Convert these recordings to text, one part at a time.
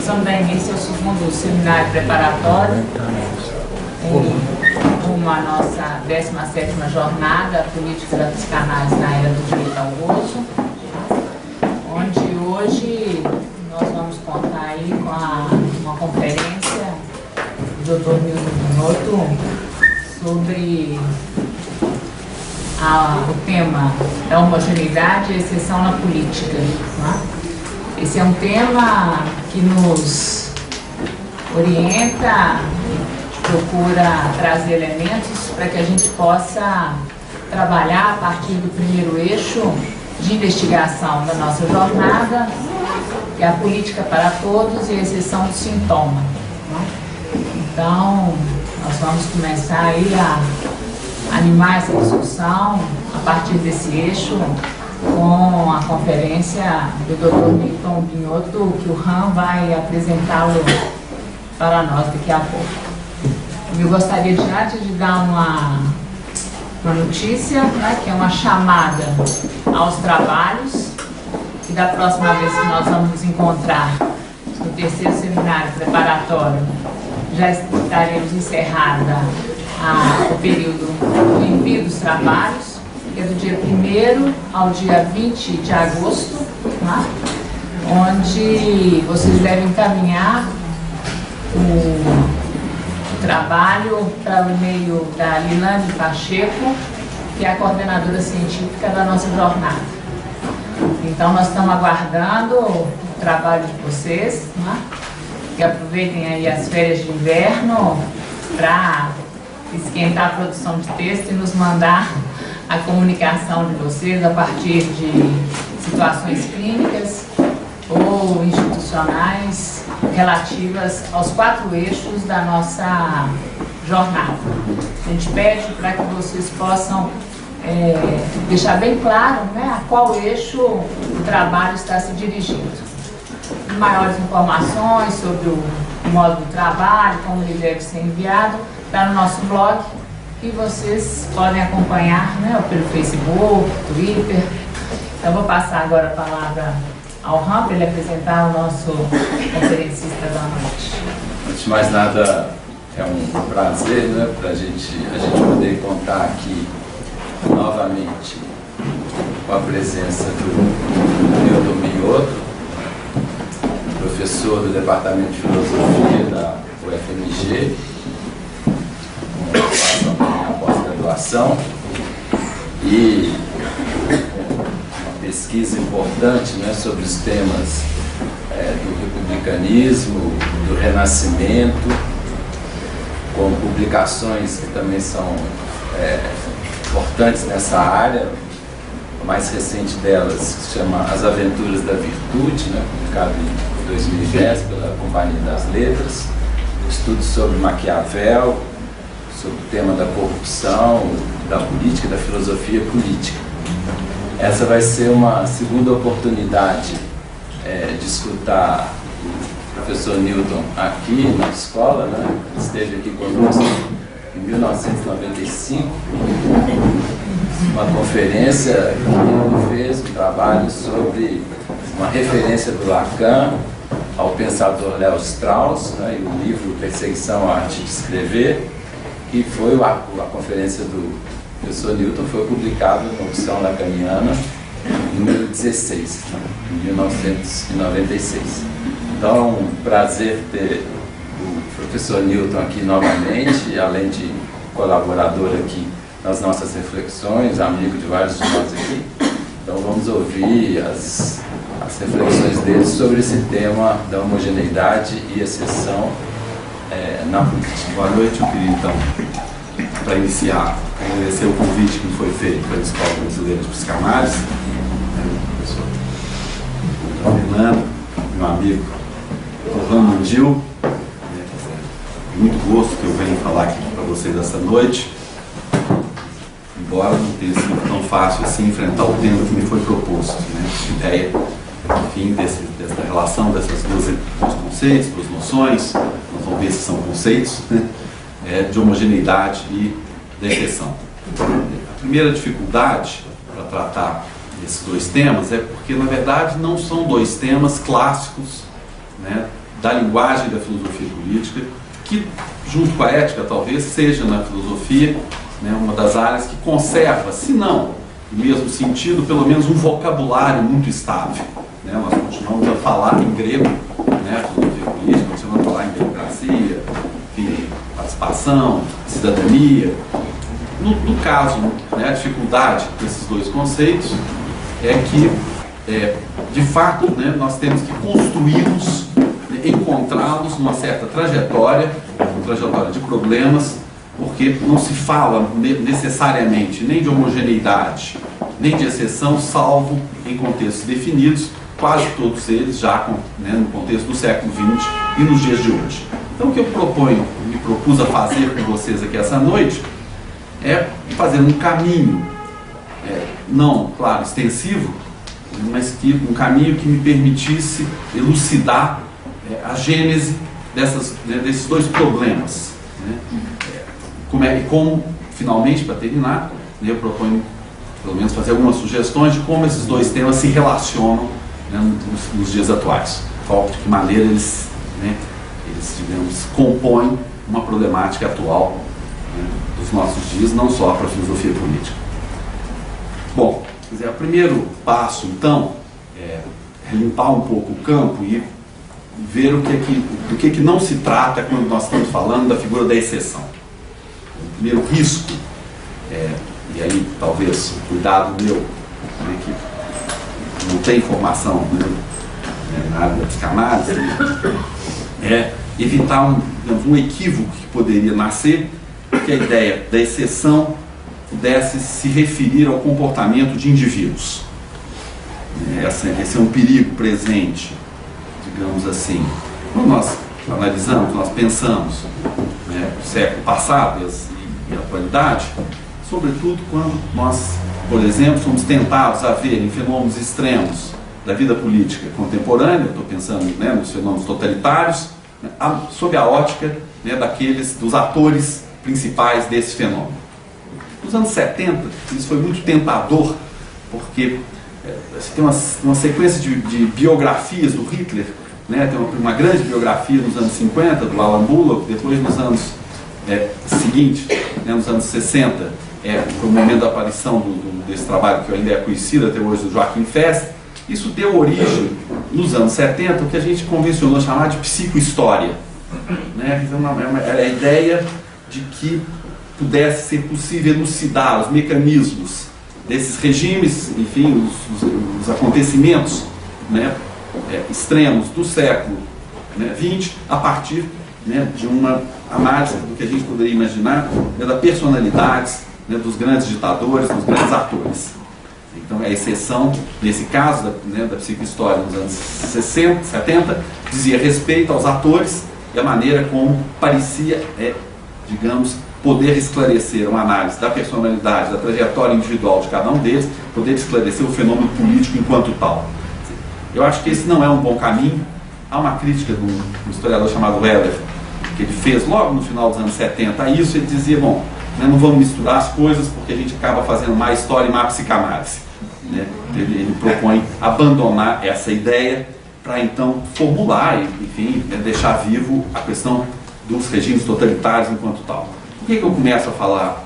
Nós vamos dar início ao segundo seminário preparatório rumo à nossa 17ª jornada Política da Psicanálise na Era do Direito ao Gozo, onde hoje nós vamos contar aí com uma conferência do Dr. Milton Binotto sobre o tema da homogeneidade e exceção na política. Né? Esse é um tema que nos orienta e procura trazer elementos para que a gente possa trabalhar a partir do primeiro eixo de investigação da nossa jornada, que é a política para todos e a exceção do sintoma. Né? Então, nós vamos começar aí a animar essa discussão a partir desse eixo com a conferência do Dr. Milton Binotto, que o Ram vai apresentá-lo para nós daqui a pouco. Eu gostaria de antes de dar uma notícia, né, que é uma chamada aos trabalhos, e da próxima vez que nós vamos nos encontrar no terceiro seminário preparatório, já estaremos encerrada o período do envio dos trabalhos, que é do dia 1º ao dia 20 de agosto, tá? Onde vocês devem encaminhar o trabalho para o e-mail da Lilane Pacheco, que é a coordenadora científica da nossa jornada. Então, nós estamos aguardando o trabalho de vocês, né? Que aproveitem aí as férias de inverno para esquentar a produção de texto e nos mandar a comunicação de vocês a partir de situações clínicas ou institucionais relativas aos 4 eixos da nossa jornada. A gente pede para que vocês possam deixar bem claro, né, a qual eixo o trabalho está se dirigindo. Maiores informações sobre o modo do trabalho, como ele deve ser enviado, está no nosso blog, que vocês podem acompanhar, né, pelo Facebook, Twitter. Então, vou passar agora a palavra ao Ram para ele apresentar o nosso conferencista da noite. Antes de mais nada, é um prazer, né, para a gente poder contar aqui novamente com a presença do Milton Binotto, professor do Departamento de Filosofia da UFMG, com pós-graduação e uma pesquisa importante, né, sobre os temas do republicanismo, do renascimento, com publicações que também são importantes nessa área. A mais recente delas se chama As Aventuras da Virtude, né, publicado em 2010 pela Companhia das Letras, estudos sobre Maquiavel, sobre o tema da corrupção, da política, da filosofia política. Essa vai ser uma segunda oportunidade de escutar o professor Newton aqui na escola, né? Ele esteve aqui conosco em 1995, uma conferência que ele fez um trabalho sobre uma referência do Lacan ao pensador Léo Strauss, né, e o livro Perseguição à Arte de Escrever, que foi a conferência do professor Newton, foi publicado na opção lacaniana número 16, em 1996. Então é um prazer ter o professor Newton aqui novamente, além de colaborador aqui nas nossas reflexões, amigo de vários de nós aqui. Então vamos ouvir as reflexões dele sobre esse tema da homogeneidade e exceção na política. Boa noite, eu queria então, para iniciar, agradecer o convite que me foi feito pela Escola Brasileira de Psicanálise, o professor Fernando, meu amigo Ram Mandil. Muito gosto que eu venho falar aqui para vocês essa noite, embora não tenha sido tão fácil assim enfrentar o tema que me foi proposto, né? A ideia, enfim, dessa relação dessas duas conceitos, duas noções, nós vamos ver se são conceitos, né? De homogeneidade e da exceção. A primeira dificuldade para tratar desses dois temas é porque, na verdade, não são dois temas clássicos, né, da linguagem da filosofia política, que, junto com a ética, talvez seja na filosofia, né, uma das áreas que conserva, se não no mesmo sentido, pelo menos um vocabulário muito estável. Né? Nós continuamos a falar em grego, né, filosofia política, continuamos a falar em democracia, enfim, participação, cidadania. No caso, né, a dificuldade desses dois conceitos é que, de fato, né, nós temos que construí-los, né, encontrá-los numa certa trajetória, uma trajetória de problemas, porque não se fala necessariamente nem de homogeneidade, nem de exceção, salvo em contextos definidos, quase todos eles já né, no contexto do século XX e nos dias de hoje. Então, o que eu me propus a fazer com vocês aqui essa noite é fazer um caminho, não, claro, extensivo, mas um caminho que me permitisse elucidar a gênese desses dois problemas. Né? Como, finalmente, para terminar, eu proponho, pelo menos, fazer algumas sugestões de como esses dois temas se relacionam, né, nos dias atuais. De que maneira eles, digamos, compõem uma problemática atual, né, dos nossos dias, não só para a filosofia política. Bom, o primeiro passo, então, é limpar um pouco o campo e ver do que não se trata quando nós estamos falando da figura da exceção. O primeiro risco, e aí talvez o cuidado meu, né, que não tem formação, né, na área da psicanálise, é evitar um equívoco que poderia nascer, que a ideia da exceção pudesse se referir ao comportamento de indivíduos. Esse é um perigo presente, digamos assim. Quando nós analisamos, nós pensamos, né, o século passado e a atualidade, sobretudo quando nós, por exemplo, somos tentados a ver em fenômenos extremos da vida política contemporânea, estou pensando, né, nos fenômenos totalitários, né, sob a ótica, né, dos atores principais desse fenômeno. Nos anos 70, isso foi muito tentador, porque tem uma sequência de biografias do Hitler, né, tem uma grande biografia nos anos 50, do Alan Bullock, depois nos anos seguintes, né, nos anos 60, foi o momento da aparição desse trabalho que ainda é conhecido até hoje, do Joaquim Fest. Isso deu origem, nos anos 70, o que a gente convencionou chamar de psicohistória. Né? Então, era a ideia de que pudesse ser possível elucidar os mecanismos desses regimes, enfim, os acontecimentos, né, extremos do século, né, XX, a partir, né, de uma análise do que a gente poderia imaginar, né, das personalidades, né, dos grandes ditadores, dos grandes atores. Então, a exceção, nesse caso, né, da psicohistória nos anos 60, 70, dizia respeito aos atores e a maneira como parecia, digamos, poder esclarecer uma análise da personalidade, da trajetória individual de cada um deles, poder esclarecer o fenômeno político enquanto tal. Eu acho que esse não é um bom caminho. Há uma crítica de um historiador chamado Weller, que ele fez logo no final dos anos 70 a isso. Ele dizia, bom, né, não vamos misturar as coisas porque a gente acaba fazendo má história e má psicanálise. Né? Ele propõe abandonar essa ideia para então formular e, enfim, deixar vivo a questão dos regimes totalitários enquanto tal. Por que eu começo a falar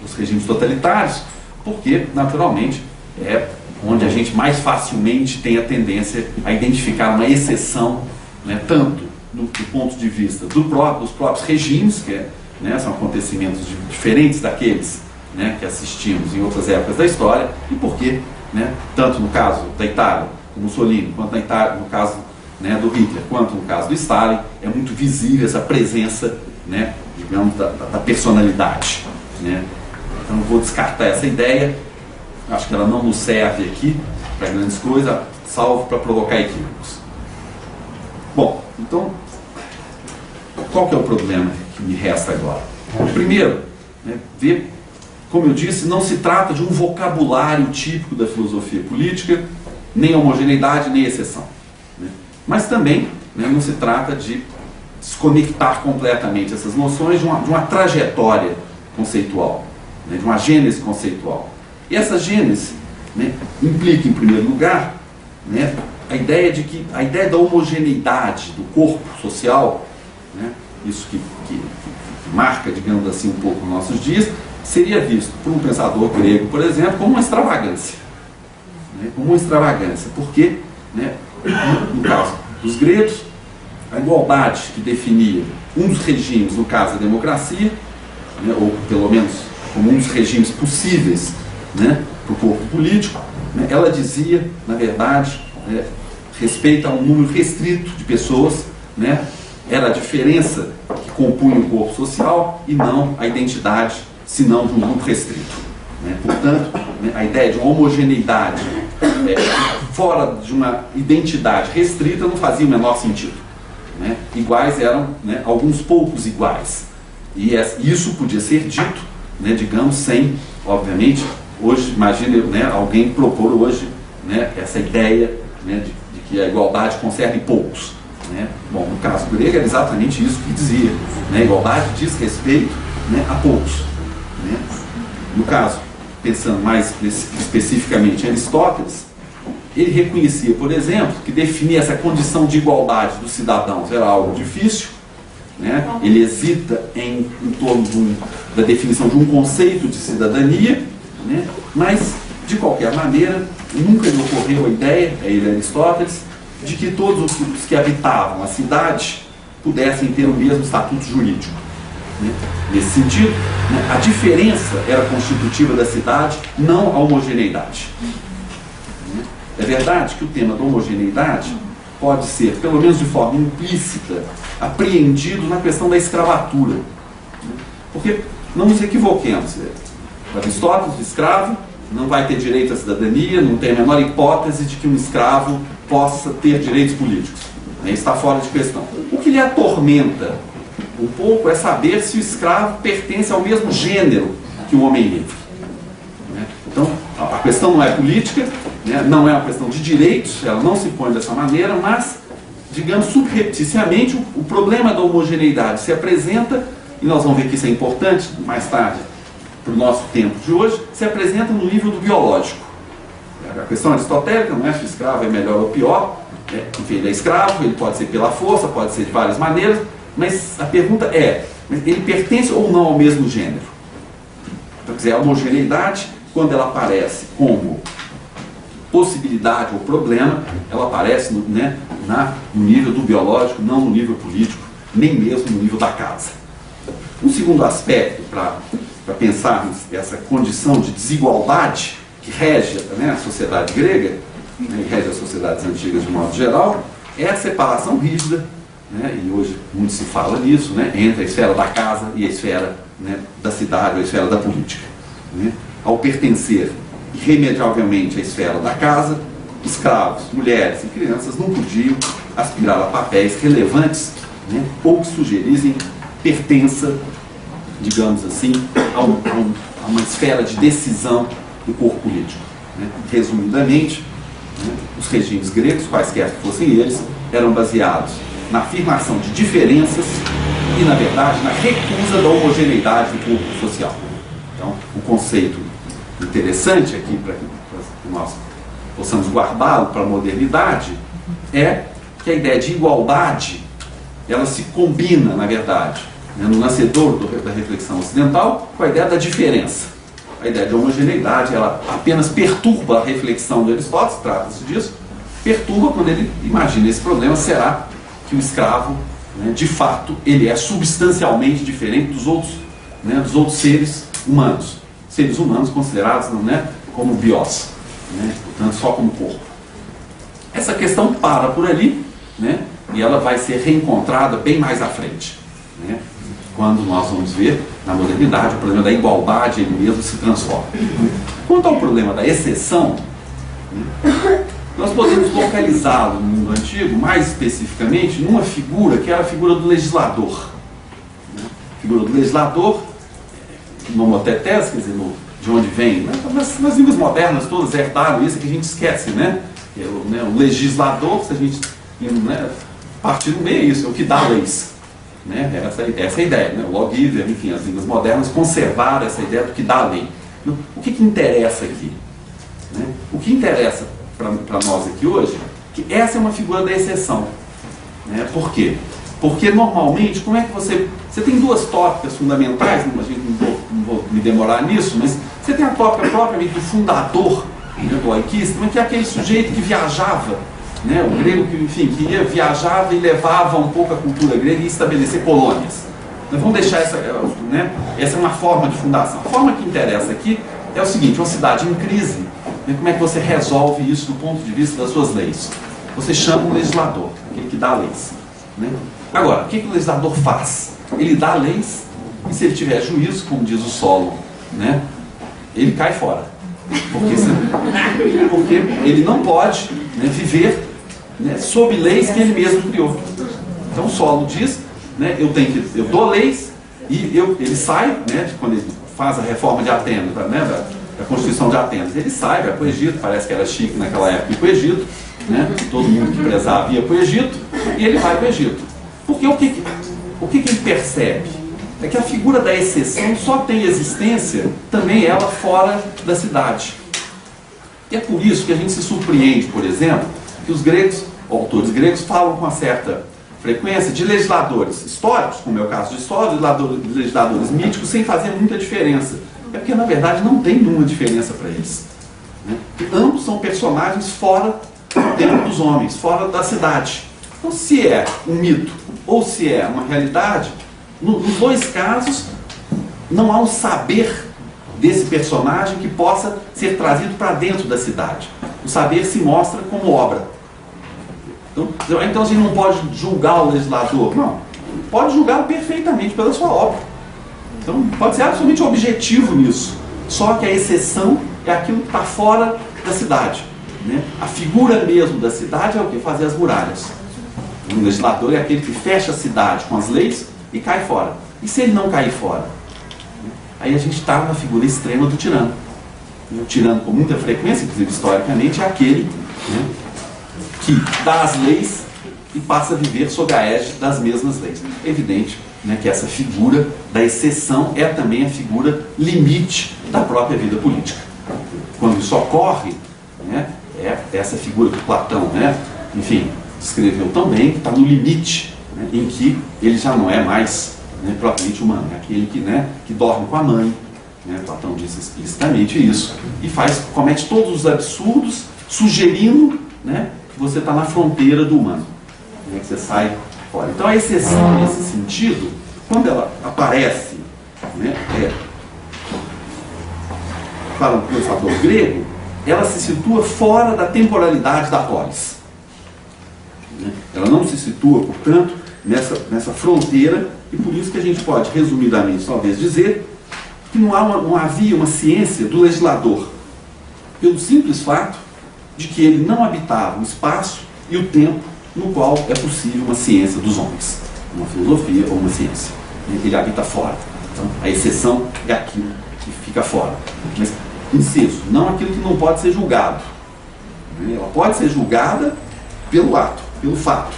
dos regimes totalitários? Porque, naturalmente, é onde a gente mais facilmente tem a tendência a identificar uma exceção, né, tanto do ponto de vista dos próprios regimes, que né, são acontecimentos diferentes daqueles, né, que assistimos em outras épocas da história, e porque, né, tanto no caso da Itália, do Mussolini, quanto no caso, né, do Hitler, quanto no caso do Stalin, é muito visível essa presença, né, digamos, da personalidade. Né? Então, eu vou descartar essa ideia. Acho que ela não nos serve aqui para grandes coisas, salvo para provocar equívocos. Bom, então, qual que é o problema que me resta agora? Primeiro, né, ver, como eu disse, não se trata de um vocabulário típico da filosofia política, nem homogeneidade, nem exceção. Né? Mas também, né, não se trata de desconectar completamente essas noções de uma trajetória conceitual, né, de uma gênese conceitual. E essa gênese, né, implica, em primeiro lugar, né, a ideia da homogeneidade do corpo social, né, isso que marca, digamos assim, um pouco nossos dias, seria visto por um pensador grego, por exemplo, como uma extravagância. Né, como uma extravagância, porque, né, no caso dos gregos, a igualdade que definia um dos regimes, no caso a democracia, né, ou pelo menos como um dos regimes possíveis, né, para o corpo político, né, ela dizia, na verdade, respeito a um número restrito de pessoas, né, era a diferença que compunha o corpo social e não a identidade, senão de um grupo restrito. Né. Portanto, né, a ideia de uma homogeneidade fora de uma identidade restrita não fazia o menor sentido. Né. Iguais eram, né, alguns poucos iguais. E isso podia ser dito, né, digamos, sem, obviamente, hoje, imagine, né, alguém propor hoje, né, essa ideia, né, de que a igualdade concerne poucos. Né? Bom, no caso grego era exatamente isso que dizia. Né? A igualdade diz respeito, né, a poucos. Né? No caso, pensando mais especificamente em Aristóteles, ele reconhecia, por exemplo, que definir essa condição de igualdade dos cidadãos era algo difícil. Né? Ele hesita em torno da definição de um conceito de cidadania, né? Mas, de qualquer maneira, nunca lhe ocorreu a ideia, ele Aristóteles, de que todos os que habitavam a cidade pudessem ter o mesmo estatuto jurídico. Né? Nesse sentido, né, a diferença era constitutiva da cidade, não a homogeneidade. Né? É verdade que o tema da homogeneidade pode ser, pelo menos de forma implícita, apreendido na questão da escravatura. Porque, não nos equivoquemos, Aristóteles, o escravo, não vai ter direito à cidadania, não tem a menor hipótese de que um escravo possa ter direitos políticos. Isso está fora de questão. O que lhe atormenta um pouco é saber se o escravo pertence ao mesmo gênero que o homem livre. Então, a questão não é política, né, não é uma questão de direitos, ela não se põe dessa maneira, mas, digamos, subrepticiamente, o problema da homogeneidade se apresenta, e nós vamos ver que isso é importante mais tarde, para o nosso tempo de hoje, se apresenta no nível do biológico. A questão aristotélica não é se o escravo é melhor ou pior, enfim, ele é escravo, ele pode ser pela força, pode ser de várias maneiras, mas a pergunta é, ele pertence ou não ao mesmo gênero? Então, quer dizer, a homogeneidade, quando ela aparece como possibilidade ou problema, ela aparece no nível do biológico, não no nível político, nem mesmo no nível da casa. Um segundo aspecto para pensarmos essa condição de desigualdade que rege, né, a sociedade grega, né, e rege as sociedades antigas de modo geral, é a separação rígida, né, e hoje muito se fala nisso, né, entre a esfera da casa e a esfera, né, da cidade ou a esfera da política. Né. Ao pertencer irremediavelmente à esfera da casa, escravos, mulheres e crianças não podiam aspirar a papéis relevantes, né, ou que sugerissem pertença, digamos assim, a uma esfera de decisão do corpo político. Né? Resumidamente, né, os regimes gregos, quaisquer que fossem eles, eram baseados na afirmação de diferenças e, na verdade, na recusa da homogeneidade do corpo social. Então, o conceito interessante aqui, para que nós possamos guardá-lo para a modernidade, é que a ideia de igualdade, ela se combina, na verdade, né, no nascedor da reflexão ocidental, com a ideia da diferença. A ideia de homogeneidade, ela apenas perturba a reflexão de Aristóteles, trata-se disso, perturba quando ele imagina esse problema, será que o escravo, né, de fato, ele é substancialmente diferente dos outros seres humanos. Seres humanos considerados, né, como bios, né, portanto, só como corpo. Essa questão para por ali, né, e ela vai ser reencontrada bem mais à frente. Né, quando nós vamos ver, na modernidade, o problema da igualdade, ele mesmo se transforma. Quanto ao problema da exceção, nós podemos localizá-lo no mundo antigo, mais especificamente, numa figura que era a figura do legislador. A figura do legislador, nomotetes, quer dizer, de onde vem, né? Nas línguas modernas todas herdaram isso, que a gente esquece, né? O legislador, se a gente, né, partir no meio, é isso, é o que dá leis. Né? Essa é a ideia, né? O lawgiver, enfim, as línguas modernas conservaram essa ideia do que dá a lei. O que interessa aqui? Né? O que interessa para nós aqui hoje que essa é uma figura da exceção. Né? Por quê? Porque normalmente, como é que você tem duas tópicas fundamentais, a gente não vou me demorar nisso, mas você tem a tópica propriamente do fundador, né, do laicista, que é aquele sujeito que viajava, né, o grego que, enfim, que viajava e levava um pouco a cultura grega e estabelecer colônias. Então vamos deixar essa, né, essa é uma forma de fundação. A forma que interessa aqui é o seguinte: uma cidade em crise, né, como é que você resolve isso do ponto de vista das suas leis? Você chama um legislador, aquele que dá leis. Né? Agora, o que o legislador faz? Ele dá leis e, se ele tiver juízo, como diz o Solon, né, ele cai fora. Porque ele não pode, né, viver, né, sob leis que ele mesmo criou. Então o Solon diz, né, eu dou leis e ele sai, né, quando ele faz a reforma de Atenas, né, da Constituição de Atenas, ele sai, vai para o Egito, parece que era chique naquela época ir para o Egito, né, todo mundo que prezava ia para o Egito, e ele vai para o Egito. Porque o que ele percebe? É que a figura da exceção só tem existência, também ela, fora da cidade. E é por isso que a gente se surpreende, por exemplo, que os gregos, autores gregos, falam com uma certa frequência de legisladores históricos, como é o caso de História, legisladores míticos, sem fazer muita diferença. É porque, na verdade, não tem nenhuma diferença para eles. Né? Ambos são personagens fora do tempo dos homens, fora da cidade. Então, se é um mito ou se é uma realidade, nos dois casos, não há um saber desse personagem que possa ser trazido para dentro da cidade. O saber se mostra como obra. Então a gente não pode julgar o legislador. Não. Pode julgá-lo perfeitamente pela sua obra. Então pode ser absolutamente objetivo nisso. Só que a exceção é aquilo que está fora da cidade. Né? A figura mesmo da cidade é o que? Fazer as muralhas. O legislador é aquele que fecha a cidade com as leis e cai fora. E se ele não cair fora? Aí a gente está na figura extrema do tirano. E o tirano, com muita frequência, inclusive historicamente, é aquele, né, que dá as leis e passa a viver sob a égide das mesmas leis. É evidente, né, que essa figura da exceção é também a figura limite da própria vida política. Quando isso ocorre, né, é essa figura que Platão, né, enfim, descreveu também, que está no limite, né, em que ele já não é mais, né, propriamente humano, é aquele que, né, que dorme com a mãe, né, Platão disse explicitamente isso, e comete todos os absurdos, sugerindo, né, que você está na fronteira do humano, né, que você sai fora. Então a exceção nesse sentido, quando ela aparece, né, para o pensador grego, ela se situa fora da temporalidade da polis. Ela não se situa, portanto, nessa fronteira, e por isso que a gente pode, resumidamente, talvez dizer que não havia uma ciência do legislador, pelo simples fato de que ele não habitava o espaço e o tempo no qual é possível uma ciência dos homens, uma filosofia ou uma ciência. Ele habita fora. Então, a exceção é aquilo que fica fora. Mas, inciso, não aquilo que não pode ser julgado. Ela pode ser julgada pelo ato, pelo fato,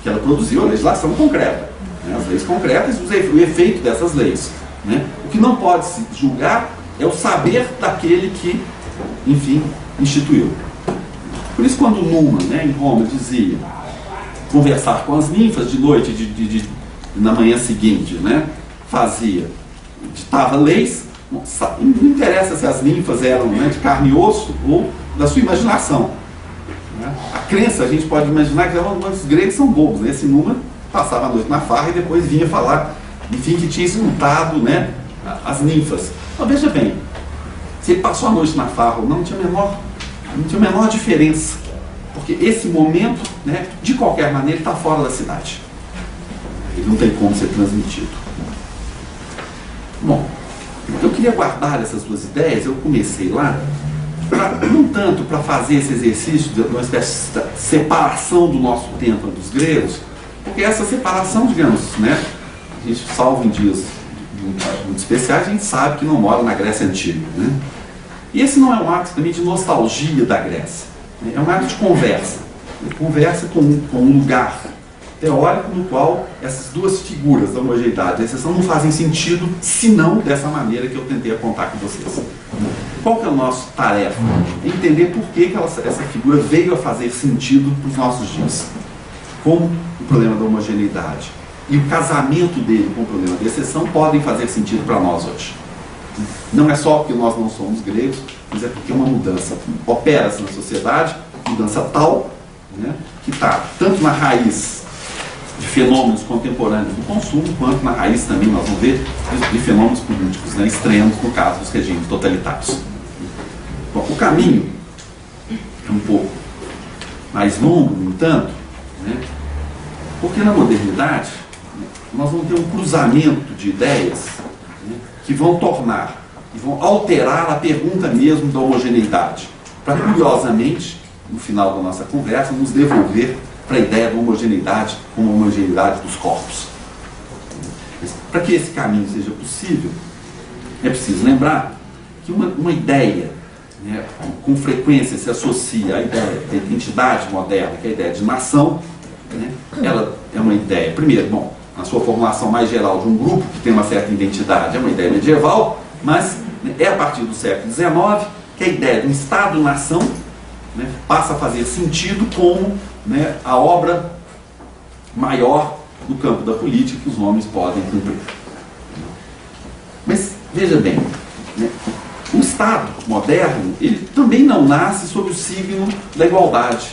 que ela produziu a legislação concreta, né? As leis concretas e o efeito dessas leis. Né? O que não pode se julgar é o saber daquele que, enfim, instituiu. Por isso, quando Numa, né, em Roma, dizia conversar com as ninfas de noite, na manhã seguinte, né, ditava leis, não interessa se as ninfas eram, né, de carne e osso ou da sua imaginação. Né? A crença, a gente pode imaginar que os gregos são bobos, né? Esse Numa passava a noite na farra e depois vinha falar, enfim, que tinha escutado, né, as ninfas. Então veja bem, se ele passou a noite na farra ou não tinha a menor diferença, porque esse momento, né, de qualquer maneira, está fora da cidade. Ele não tem como ser transmitido. Bom, eu queria guardar essas duas ideias. Eu comecei lá, não tanto para fazer esse exercício de uma espécie de separação do nosso tempo dos gregos, porque essa separação, digamos, né, a gente, salvo em dias muito especiais, a gente sabe que não mora na Grécia Antiga. Né? E esse não é um ato também de nostalgia da Grécia. É um ato de conversa. Conversa com um lugar teórico no qual essas duas figuras da homogeneidade e da exceção não fazem sentido, senão dessa maneira que eu tentei apontar com vocês. qual que é a nossa tarefa? É entender por que essa figura veio a fazer sentido para os nossos dias. Como o problema da homogeneidade e o casamento dele com o problema da exceção podem fazer sentido para nós hoje. Não é só porque nós não somos gregos, mas é porque uma mudança opera-se na sociedade, mudança tal, né, que está tanto na raiz de fenômenos contemporâneos do consumo, quanto na raiz também, nós vamos ver, de fenômenos políticos, né, extremos, no caso dos regimes totalitários. Bom, o caminho é um pouco mais longo, no entanto, né, porque na modernidade nós vamos ter um cruzamento de ideias, né, que vão tornar e vão alterar a pergunta mesmo da homogeneidade, para, curiosamente, no final da nossa conversa, nos devolver para a ideia da homogeneidade como a homogeneidade dos corpos. Para que esse caminho seja possível, é preciso lembrar que uma ideia, né, com frequência se associa à ideia da identidade moderna, que é a ideia de nação, né, ela é uma ideia, primeiro, bom, na sua formulação mais geral de um grupo que tem uma certa identidade, é uma ideia medieval, mas, né, é a partir do século XIX que a ideia de um Estado-nação, né, passa a fazer sentido como, né, a obra maior no campo da política que os homens podem cumprir. Mas, veja bem, né, o Estado moderno, ele também não nasce sob o signo da igualdade.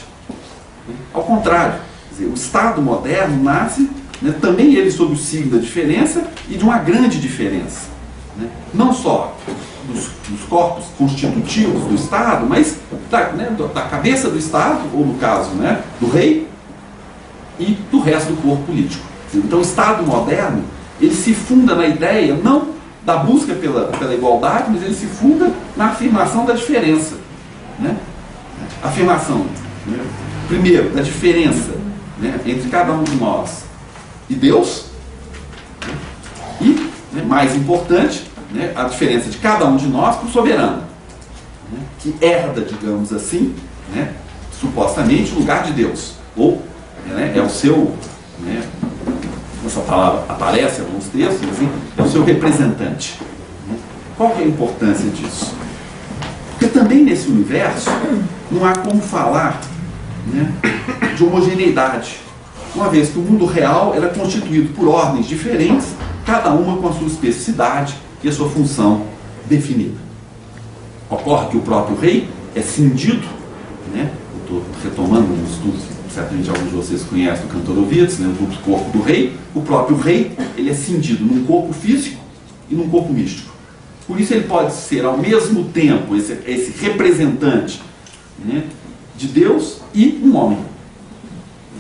Ao contrário, quer dizer, o Estado moderno nasce, né, também ele sob o signo da diferença e de uma grande diferença. Né? Não só dos corpos constitutivos do Estado, mas da cabeça do Estado, ou no caso, né, do rei, e do resto do corpo político. Então o Estado moderno, ele se funda na ideia, não da busca pela igualdade, mas ele se funda na afirmação da diferença. Né? Afirmação, né, primeiro, da diferença, né, entre cada um de nós e Deus, e, né, mais importante, né, a diferença de cada um de nós para o soberano, né, que herda, digamos assim, né, supostamente o lugar de Deus, ou, né, é o seu, né, essa palavra aparece em alguns textos, assim, é o seu representante. Né? Qual que é a importância disso? Porque também nesse universo não há como falar, né, de homogeneidade, uma vez que o mundo real era constituído por ordens diferentes, cada uma com a sua especificidade e a sua função definida. Ocorre que o próprio rei é cindido, né? Eu estou retomando um estudo que certamente alguns de vocês conhecem, do Cantor Ovidius, né? O duplo corpo do rei. O próprio rei, ele é cindido num corpo físico e num corpo místico. Por isso ele pode ser ao mesmo tempo esse representante, né, de Deus e um homem.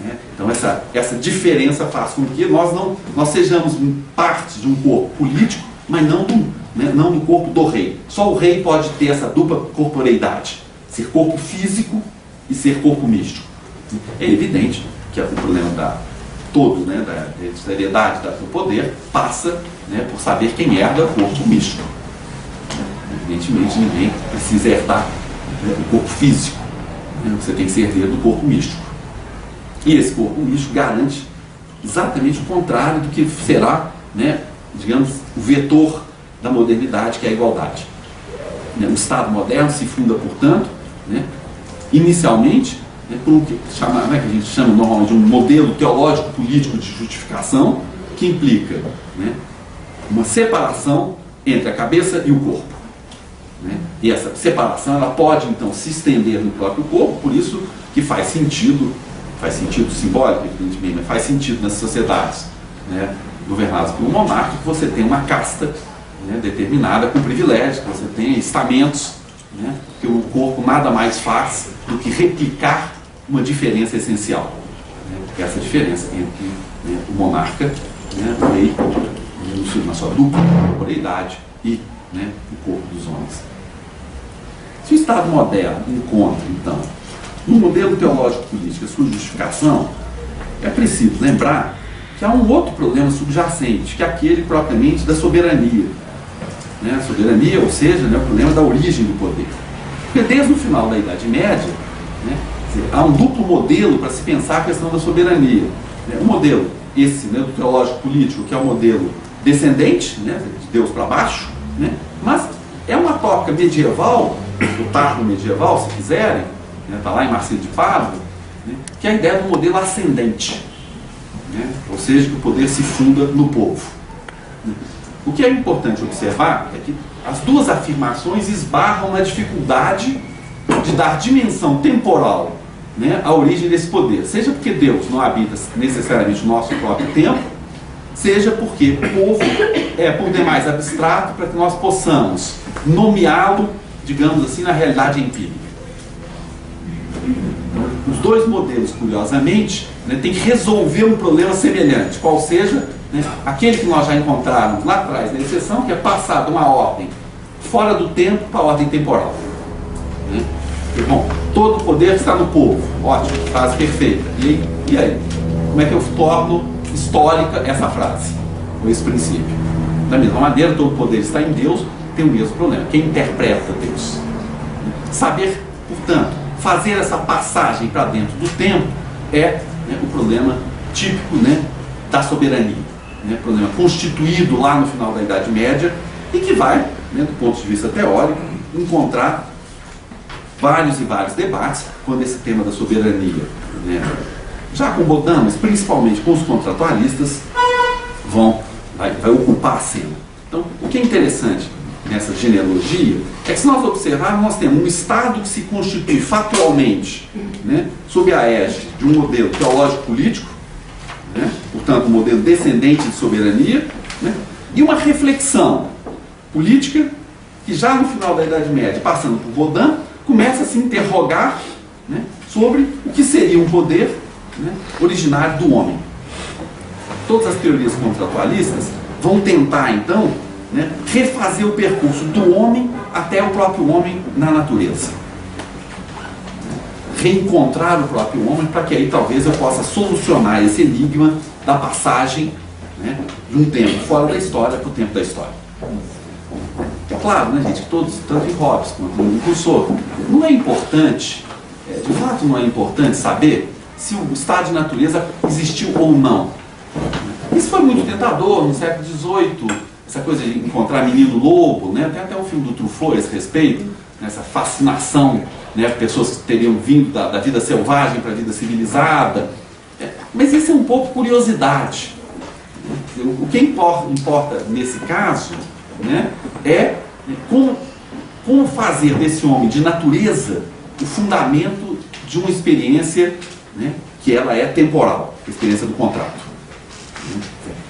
Né? Então essa diferença faz com que nós sejamos parte de um corpo político, mas não no corpo do rei. Só o rei pode ter essa dupla corporeidade, ser corpo físico e ser corpo místico. É evidente que o problema da hereditariedade do poder passa, né, por saber quem herda o corpo místico. Evidentemente ninguém precisa herdar, né, o corpo físico, né, você tem que ser herdeiro do corpo místico. E esse corpo místico garante exatamente o contrário do que será, né, digamos, o vetor da modernidade, que é a igualdade. O Estado moderno se funda, portanto, né, inicialmente, né, por um que a gente chama normalmente de um modelo teológico-político de justificação, que implica, né, uma separação entre a cabeça e o corpo. Né? E essa separação ela pode, então, se estender no próprio corpo, por isso que faz sentido simbólico, evidentemente, mas faz sentido nas sociedades, né, governadas por um monarca, que você tem uma casta, né, determinada com privilégios, que você tem estamentos, né, que o corpo nada mais faz do que replicar uma diferença essencial. Né, que é essa diferença entre, né, o monarca, né, o rei, na sua dupla corporeidade, e, né, o corpo dos homens. Se o Estado moderno encontra, então, no modelo teológico-político a sua justificação, é preciso lembrar que há um outro problema subjacente, que é aquele propriamente da soberania. Né? A soberania, ou seja, né, o problema da origem do poder. Porque desde o final da Idade Média, né, há um duplo modelo para se pensar a questão da soberania. Né? Um modelo, esse, né, do teológico-político, que é o modelo descendente, né, de Deus para baixo, né, mas É uma tópica medieval, do tardo medieval, se quiserem, está lá em Marcelo de Pardo, né, que é a ideia do modelo ascendente, né, ou seja, que o poder se funda no povo. O que é importante observar é que as duas afirmações esbarram na dificuldade de dar dimensão temporal, né, à origem desse poder, seja porque Deus não habita necessariamente o nosso próprio tempo, seja porque o povo é por demais abstrato para que nós possamos nomeá-lo, digamos assim, na realidade empírica. Os dois modelos, curiosamente, né, têm que resolver um problema semelhante, qual seja, né, aquele que nós já encontramos lá atrás na exceção, que é passar de uma ordem fora do tempo para a ordem temporal. Né? Bom, todo o poder está no povo. Ótimo, frase perfeita. E aí? Como é que eu torno histórica essa frase, ou esse princípio? Da mesma maneira, todo o poder está em Deus, tem o mesmo problema. Quem interpreta Deus? Saber, portanto, fazer essa passagem para dentro do tempo é, né, o problema típico, né, da soberania. Né, problema constituído lá no final da Idade Média e que vai, né, do ponto de vista teórico, encontrar vários e vários debates quando esse tema da soberania, né, já com Baudin, mas principalmente com os contratualistas, vai ocupar a cena. Então, o que é interessante nessa genealogia é que, se nós observarmos, nós temos um Estado que se constitui factualmente, né, sob a égide de um modelo teológico-político, né, portanto, um modelo descendente de soberania, né, e uma reflexão política que, já no final da Idade Média, passando por Baudin, começa a se interrogar, né, sobre o que seria um poder, né, originário do homem. Todas as teorias contratualistas vão tentar, então, né, refazer o percurso do homem até o próprio homem na natureza. Reencontrar o próprio homem para que aí talvez eu possa solucionar esse enigma da passagem, né, de um tempo fora da história para o tempo da história. É claro, né, gente, que todos, tanto em Hobbes quanto em Rousseau, não é importante, de fato não é importante saber se o estado de natureza existiu ou não. Isso foi muito tentador no século XVIII, essa coisa de encontrar menino lobo, né? Tem até um filme do Truffaut a esse respeito, né? Essa fascinação, né? Pessoas que teriam vindo da vida selvagem para a vida civilizada. Mas isso é um pouco curiosidade. O que importa nesse caso, né, é como fazer desse homem de natureza o fundamento de uma experiência, né, que ela é temporal, a experiência do contrato.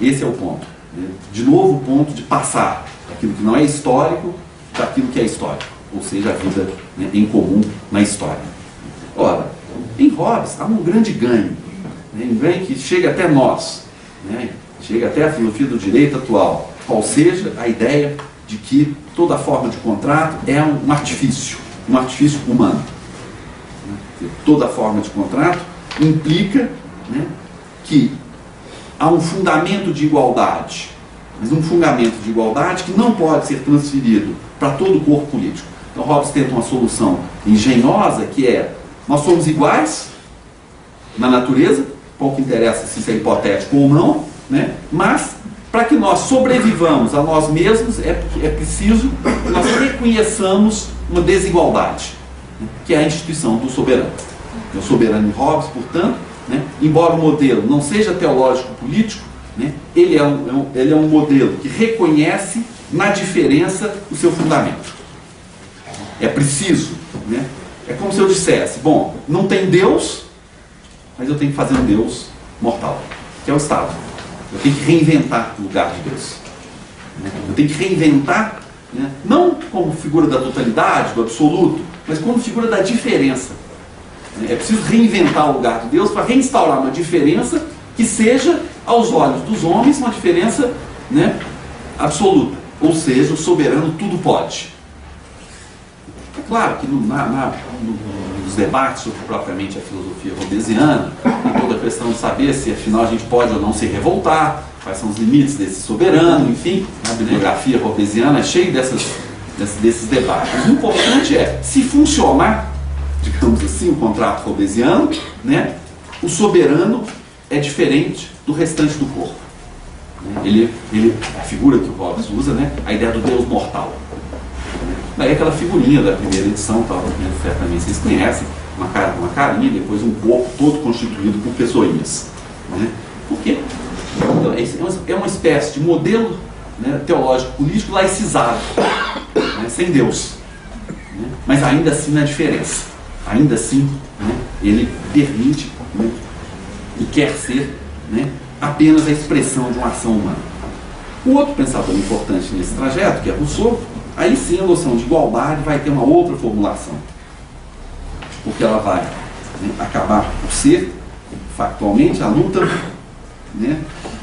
Esse é o ponto. Né? De novo, o ponto de passar daquilo que não é histórico para aquilo que é histórico, ou seja, a vida, né, em comum na história. Ora, em Hobbes há um grande ganho, né, um ganho que chega até nós, né, chega até a filosofia do direito atual, qual seja a ideia de que toda forma de contrato é um artifício humano. Toda forma de contrato implica, né, que há um fundamento de igualdade, mas um fundamento de igualdade que não pode ser transferido para todo o corpo político. Então Hobbes tenta uma solução engenhosa, que é: nós somos iguais na natureza, pouco interessa se isso é hipotético ou não, né, mas para que nós sobrevivamos a nós mesmos é preciso que nós reconheçamos uma desigualdade, né, que é a instituição do soberano. O soberano em Hobbes, portanto, né, embora o modelo não seja teológico-político, né, ele é um modelo que reconhece na diferença o seu fundamento. É preciso, né, é como se eu dissesse: bom, não tem Deus, mas eu tenho que fazer um Deus mortal, que é o Estado. Eu tenho que reinventar o lugar de Deus. Eu tenho que reinventar, né, não como figura da totalidade, do absoluto, mas como figura da diferença. É preciso reinventar o lugar de Deus para reinstaurar uma diferença que seja, aos olhos dos homens, uma diferença, né, absoluta. Ou seja, o soberano tudo pode. É claro que nos debates sobre propriamente a filosofia hobbesiana, tem toda a questão de saber se afinal a gente pode ou não se revoltar, quais são os limites desse soberano, enfim, a bibliografia hobbesiana é cheia desses debates. O importante é, se funcionar, digamos assim, o contrato hobbesiano, né, o soberano é diferente do restante do corpo. A figura que o Hobbes usa, né, a ideia do Deus mortal. Daí aquela figurinha da primeira edição, tal, certamente vocês conhecem, uma carinha, depois um corpo todo constituído por pessoinhas. Né? Por quê? Então, é uma espécie de modelo, né, teológico-político laicizado, né, sem Deus. Né? Mas ainda assim na diferença. Ainda assim, né, ele permite, né, e quer ser, né, apenas a expressão de uma ação humana. O outro pensador importante nesse trajeto, que é Rousseau, aí sim a noção de igualdade vai ter uma outra formulação. Porque ela vai, né, acabar por ser, factualmente, a luta, né,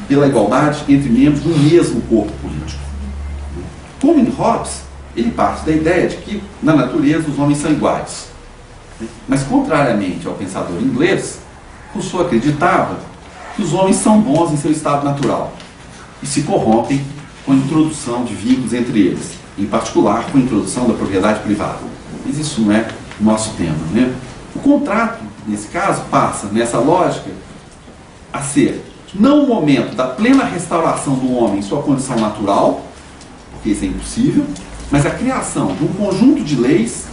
pela igualdade entre membros do mesmo corpo político. Como em Hobbes, ele parte da ideia de que, na natureza, os homens são iguais. Mas, contrariamente ao pensador inglês, Rousseau acreditava que os homens são bons em seu estado natural e se corrompem com a introdução de vínculos entre eles, em particular com a introdução da propriedade privada. Mas isso não é o nosso tema, né? O contrato, nesse caso, passa, nessa lógica, a ser não o momento da plena restauração do homem em sua condição natural, porque isso é impossível, mas a criação de um conjunto de leis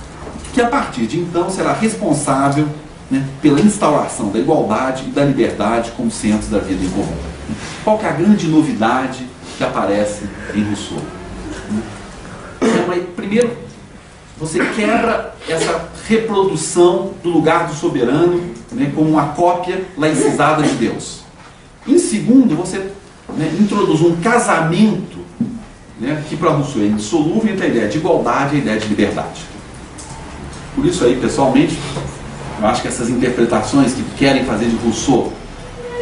que, a partir de então, será responsável, né, pela instauração da igualdade e da liberdade como centros da vida em comum. Qual que é a grande novidade que aparece em Rousseau? Primeiro, você quebra essa reprodução do lugar do soberano, né, como uma cópia laicizada de Deus. Em segundo, você, né, introduz um casamento, né, que para Rousseau é indissolúvel entre a ideia de igualdade e a ideia de liberdade. Por isso aí, pessoalmente, eu acho que essas interpretações que querem fazer de Rousseau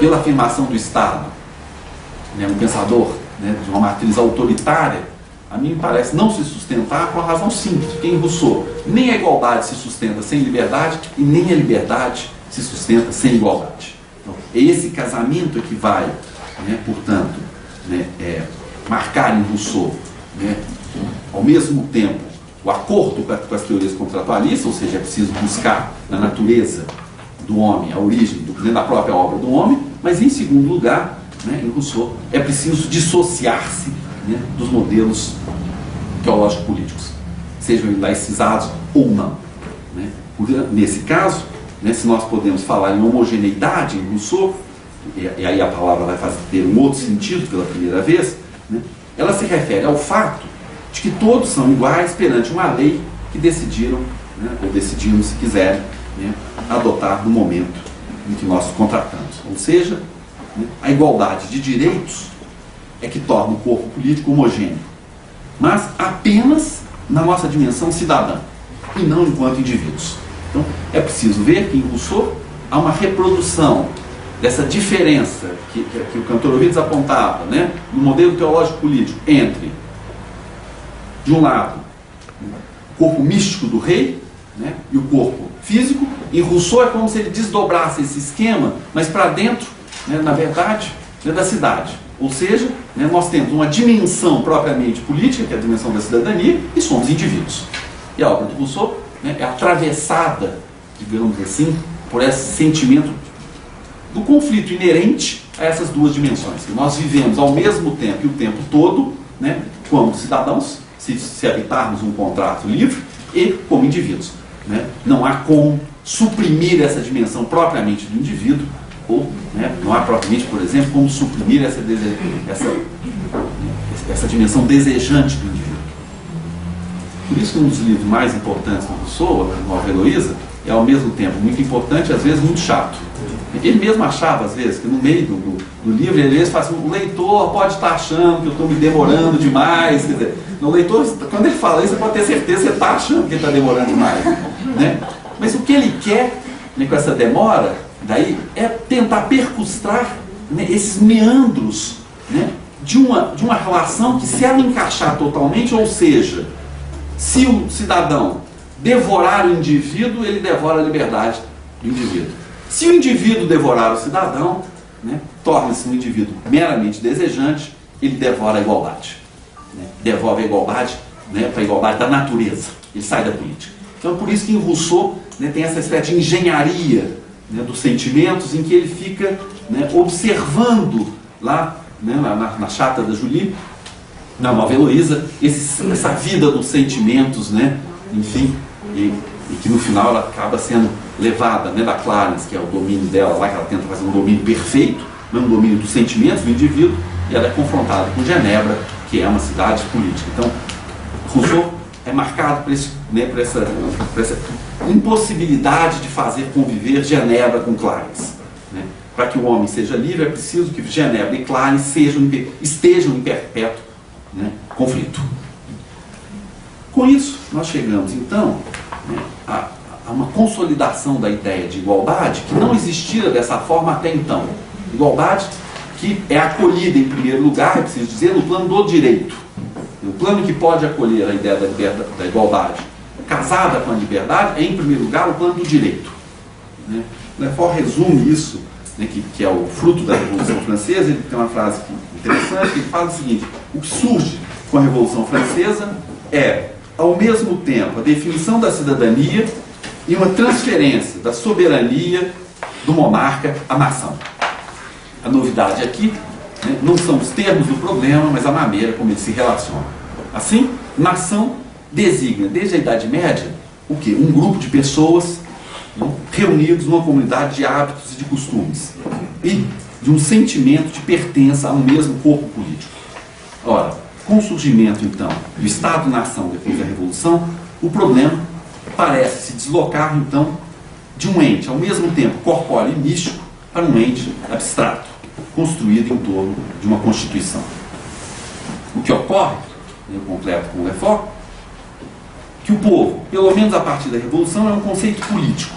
pela afirmação do Estado, né, um pensador, né, de uma matriz autoritária, a mim me parece não se sustentar com a razão simples, porque em Rousseau nem a igualdade se sustenta sem liberdade e nem a liberdade se sustenta sem igualdade. Então, esse casamento é que vai, né, portanto, né, marcar em Rousseau, né, ao mesmo tempo o acordo com as teorias contratualistas, ou seja, é preciso buscar na natureza do homem a origem da própria obra do homem, mas em segundo lugar, né, em Rousseau, é preciso dissociar-se, né, dos modelos teológico-políticos, sejam laicizados ou não. Né? Nesse caso, né, se nós podemos falar em homogeneidade em Rousseau, e aí a palavra vai ter um outro sentido pela primeira vez, né, ela se refere ao fato de que todos são iguais perante uma lei que decidiram, né, ou decidimos, se quiserem, né, adotar no momento em que nós contratamos. Ou seja, né, a igualdade de direitos é que torna o corpo político homogêneo, mas apenas na nossa dimensão cidadã, e não enquanto indivíduos. Então, é preciso ver que em Rousseau há uma reprodução dessa diferença que o Kantorowicz apontava, né, no modelo teológico-político entre, de um lado, o corpo místico do rei, né, e o corpo físico. Em Rousseau é como se ele desdobrasse esse esquema, mas para dentro, né, na verdade, né, da cidade. Ou seja, né, nós temos uma dimensão propriamente política, que é a dimensão da cidadania, e somos indivíduos. E a obra de Rousseau, né, é atravessada, digamos assim, por esse sentimento do conflito inerente a essas duas dimensões, que nós vivemos ao mesmo tempo e o tempo todo, né, como cidadãos, se habitarmos um contrato livre, e como indivíduos. Né? Não há como suprimir essa dimensão propriamente do indivíduo, ou, né, não há propriamente, por exemplo, como suprimir essa dimensão desejante do indivíduo. Por isso que um dos livros mais importantes do Rousseau, a Nova Heloísa, é ao mesmo tempo muito importante e às vezes muito chato. Ele mesmo achava, às vezes, que no meio do livro, ele às vezes fala assim, o leitor pode estar achando que eu estou me demorando demais. Quer dizer, o leitor, quando ele fala isso, você pode ter certeza que você está achando que ele está demorando demais. Né? Mas o que ele quer, né, com essa demora, daí, é tentar percustrar, né, esses meandros, né, de uma relação que, se ela encaixar totalmente, ou seja, se o cidadão devorar o indivíduo, ele devora a liberdade do indivíduo. Se o indivíduo devorar o cidadão, né, torna-se um indivíduo meramente desejante, ele devora a igualdade. Né, devolve a igualdade, né, para a igualdade da natureza. Ele sai da política. Então é por isso que em Rousseau, né, tem essa espécie de engenharia, né, dos sentimentos, em que ele fica, né, observando lá, né, na chata da Julie, na Nova Heloísa, essa vida dos sentimentos, né? Enfim, e que no final ela acaba sendo levada, né, da Clarence, que é o domínio dela, lá que ela tenta fazer um domínio perfeito, um domínio dos sentimentos do indivíduo, e ela é confrontada com Genebra, que é uma cidade política. Então, Rousseau é marcado por essa impossibilidade de fazer conviver Genebra com Clarence. Né? Para que o homem seja livre, é preciso que Genebra e Clarence estejam em perpétuo, né, conflito. Com isso, nós chegamos, então, né, a uma consolidação da ideia de igualdade que não existia dessa forma até então. Igualdade que é acolhida, em primeiro lugar, é preciso dizer, no plano do direito. O plano que pode acolher a ideia da igualdade casada com a liberdade é, em primeiro lugar, o plano do direito. Né? Lefort resume isso, né, que é o fruto da Revolução Francesa. Ele tem uma frase interessante, que ele fala o seguinte: o que surge com a Revolução Francesa é, ao mesmo tempo, a definição da cidadania e uma transferência da soberania do monarca à nação. A novidade aqui, né, não são os termos do problema, mas a maneira como ele se relaciona. Assim, nação designa, desde a Idade Média, o quê? Um grupo de pessoas, né, reunidos numa comunidade de hábitos e de costumes e de um sentimento de pertença a um mesmo corpo político. Ora, com o surgimento, então, do Estado-nação depois da Revolução, o problema parece se deslocar, então, de um ente, ao mesmo tempo corpóreo e místico, para um ente abstrato, construído em torno de uma Constituição. O que ocorre, eu completo com o Lefort, que o povo, pelo menos a partir da Revolução, é um conceito político.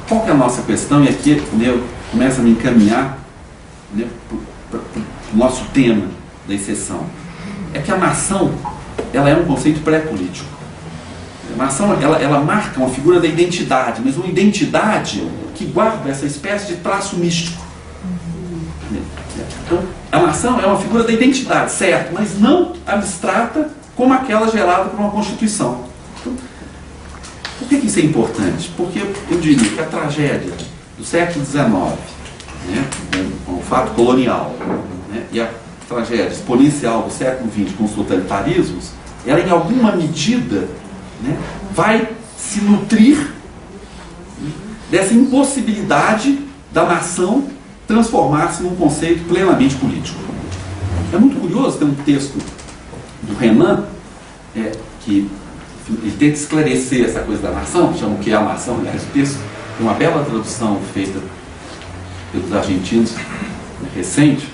Qual que é a nossa questão? E aqui, né, eu começo a me encaminhar, né, para o nosso tema da exceção. É que a nação, ela é um conceito pré-político. A nação, ela marca uma figura da identidade, mas uma identidade que guarda essa espécie de traço místico. Então, a nação é uma figura da identidade, certo, mas não abstrata como aquela gerada por uma Constituição. Então, por que isso é importante? Porque eu diria que a tragédia do século XIX, né, com o fato colonial, né, e a tragédia exponencial do século XX com os totalitarismos, ela em alguma medida, né, vai se nutrir dessa impossibilidade da nação transformar-se num conceito plenamente político. É muito curioso, tem um texto do Renan, que ele tenta esclarecer essa coisa da nação, chama o que é a nação, aliás, o texto tem uma bela tradução feita pelos argentinos, recente,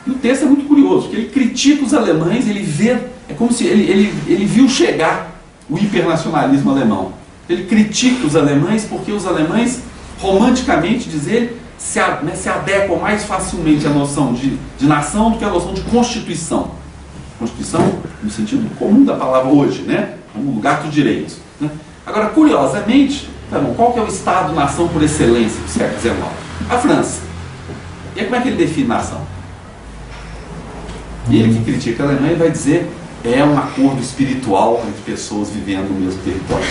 e o texto é muito curioso, porque ele critica os alemães, ele vê, é como se ele viu chegar o hipernacionalismo alemão. Ele critica os alemães porque os alemães, romanticamente, diz ele, se adequam mais facilmente à noção de nação do que à noção de Constituição. Constituição, no sentido comum da palavra hoje, né? Como lugar dos direitos. Né? Agora, curiosamente, tá bom, qual que é o Estado-nação por excelência do século XIX? A França. E aí, como é que ele define nação? Ele que critica a Alemanha vai dizer é um acordo espiritual entre pessoas vivendo no mesmo território.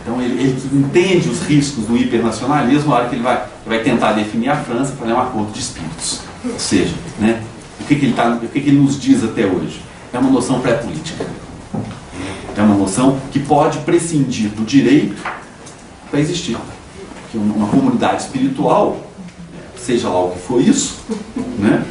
Então ele que entende os riscos do hipernacionalismo, a hora que ele vai tentar definir a França, para é um acordo de espíritos. Ou seja, né, o que ele nos diz até hoje? É uma noção pré-política. É uma noção que pode prescindir do direito para existir. Que uma comunidade espiritual, seja lá o que for isso, né,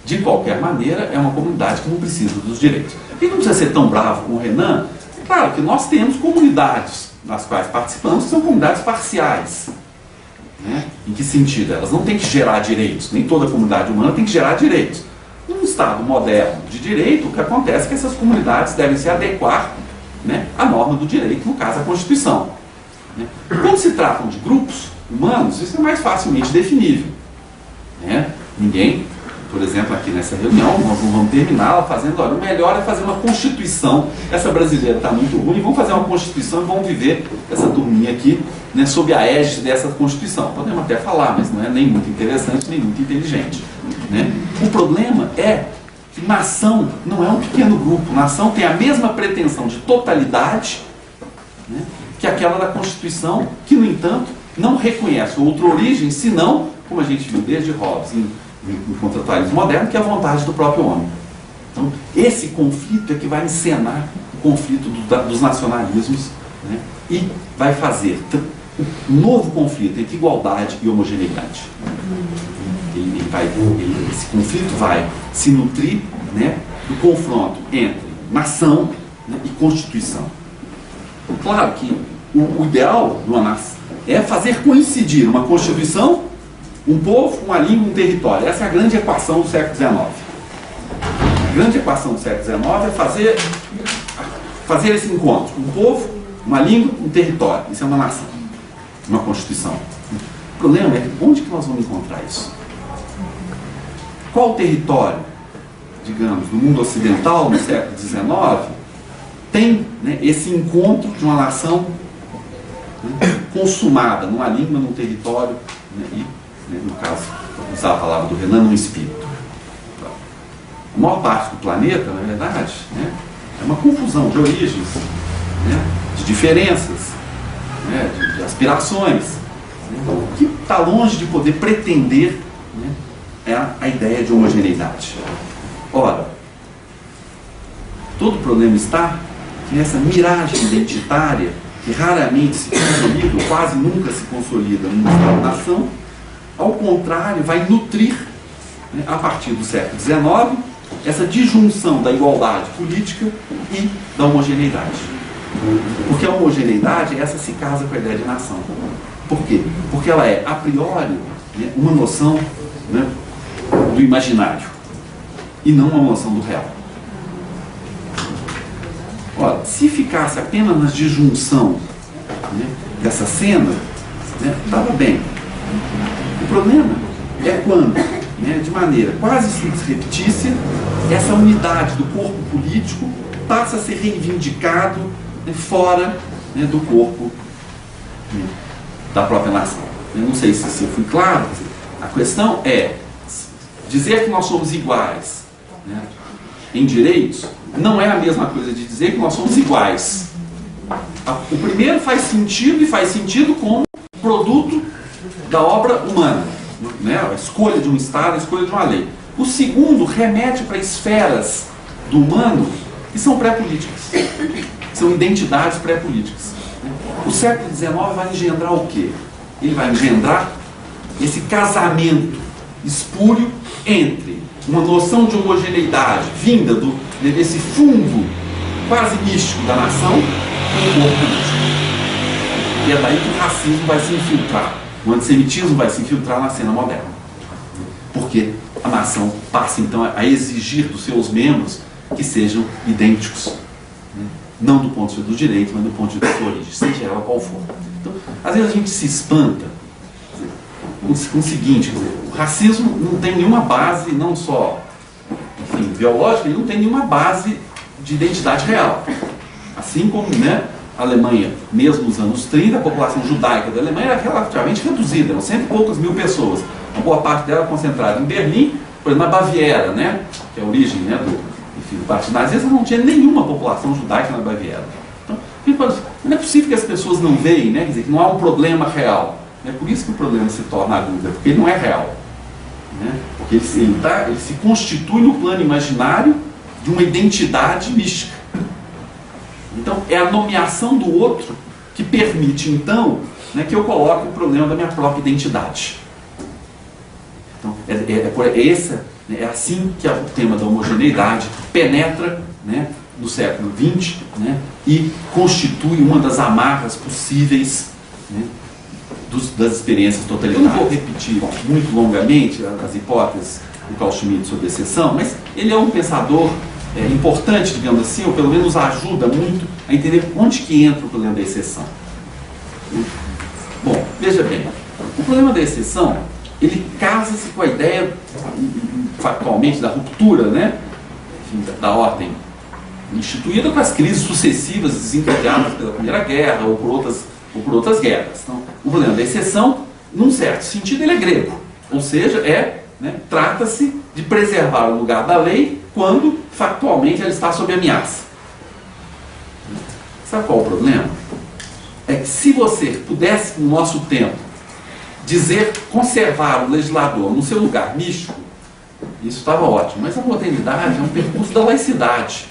de qualquer maneira, é uma comunidade que não precisa dos direitos. E não precisa ser tão bravo com o Renan. Claro que nós temos comunidades nas quais participamos que são comunidades parciais. Né? Em que sentido? Elas não têm que gerar direitos. Nem toda comunidade humana tem que gerar direitos. Num Estado moderno de direito, o que acontece é que essas comunidades devem se adequar, né, à norma do direito, no caso a Constituição. Né? Quando se tratam de grupos humanos, isso é mais facilmente definível. Né? Ninguém... Por exemplo, aqui nessa reunião, nós não vamos terminar fazendo, olha, o melhor é fazer uma Constituição. Essa brasileira está muito ruim, vamos fazer uma Constituição e vamos viver essa turminha aqui, né, sob a égide dessa Constituição. Podemos até falar, mas não é nem muito interessante, nem muito inteligente. Né? O problema é que nação não é um pequeno grupo. Nação tem a mesma pretensão de totalidade, né, que aquela da Constituição, que, no entanto, não reconhece outra origem, senão, como a gente viu desde Hobbes, no contratualismo moderno, que é a vontade do próprio homem. Então, esse conflito é que vai encenar o conflito dos nacionalismos, né, e vai fazer um novo conflito entre igualdade e homogeneidade. Esse conflito vai se nutrir, né, do confronto entre nação, né, e constituição. Claro que o ideal de uma nação é fazer coincidir uma constituição, um povo, uma língua, um território. Essa é a grande equação do século XIX. A grande equação do século XIX é fazer esse encontro. Um povo, uma língua, um território. Isso é uma nação, uma constituição. O problema é onde que nós vamos encontrar isso? Qual território, digamos, do mundo ocidental no século XIX tem, né, esse encontro de uma nação, né, consumada numa língua, num território, né, e, né, no caso, vou usar a palavra do Renan, num espírito? A maior parte do planeta, na verdade, né, é uma confusão de origens, né, de diferenças, né, de aspirações. Então, o que está longe de poder pretender, né, é a ideia de homogeneidade. Ora, todo o problema está nessa miragem identitária que raramente se consolida, ou quase nunca se consolida numa Estado-nação, ao contrário, vai nutrir, né, a partir do século XIX, essa disjunção da igualdade política e da homogeneidade. Porque a homogeneidade, essa se casa com a ideia de nação. Por quê? Porque ela é, a priori, né, uma noção, né, do imaginário e não uma noção do real. Ora, se ficasse apenas na disjunção, né, dessa cena, né, estava bem. O problema é quando, né, de maneira quase surreptícia, essa unidade do corpo político passa a ser reivindicado, né, fora, né, do corpo, né, da própria nação. Eu não sei se eu fui claro. A questão é dizer que nós somos iguais, né, em direitos não é a mesma coisa de dizer que nós somos iguais. O primeiro faz sentido, e faz sentido como produto da obra humana, né? A escolha de um Estado, a escolha de uma lei. O segundo remete para esferas do humano que são pré-políticas, são identidades pré-políticas. O século XIX vai engendrar o quê? Ele vai engendrar esse casamento espúrio entre uma noção de homogeneidade vinda desse fundo quase místico da nação e o corpo político. E é daí que o racismo vai se infiltrar, o antissemitismo vai se infiltrar na cena moderna. Porque a nação passa então a exigir dos seus membros que sejam idênticos, né? Não do ponto de vista dos direitos, mas do ponto de vista da sua origem, seja ela qual for. Então, às vezes a gente se espanta com o seguinte, o racismo não tem nenhuma base, não só, enfim, biológica, ele não tem nenhuma base de identidade real. Assim como, né, a Alemanha, mesmo nos anos 30, a população judaica da Alemanha era relativamente reduzida, eram 100 e poucas mil pessoas. Uma boa parte dela concentrada em Berlim, por exemplo, na Baviera, né, que é a origem, né, do partido nazista, não tinha nenhuma população judaica na Baviera. Então, não é possível que as pessoas não veem, né, quer dizer, que não há um problema real. É por isso que o problema se torna agudo, porque ele não é real, né? Porque ele se constitui no plano imaginário de uma identidade mística. Então, é a nomeação do outro que permite, então, né, que eu coloque o problema da minha própria identidade. Então, é assim que o tema da homogeneidade penetra, né, no século XX, né, e constitui uma das amarras possíveis, né, das experiências totalitárias. Eu não vou repetir muito longamente as hipóteses do Carl Schmitt sobre exceção, mas ele é um pensador importante, digamos assim, ou pelo menos ajuda muito a entender onde que entra o problema da exceção. Bom, veja bem, o problema da exceção, ele casa-se com a ideia, factualmente, da ruptura, né, enfim, da ordem instituída com as crises sucessivas desencadeadas pela Primeira Guerra ou por outras guerras. Então, o problema da exceção, num certo sentido, ele é grego. Ou seja, né, trata-se de preservar o lugar da lei quando, factualmente, ela está sob ameaça. Sabe qual é o problema? É que se você pudesse, no nosso tempo, conservar o legislador no seu lugar místico, Isso estava ótimo, mas a modernidade é um percurso da laicidade.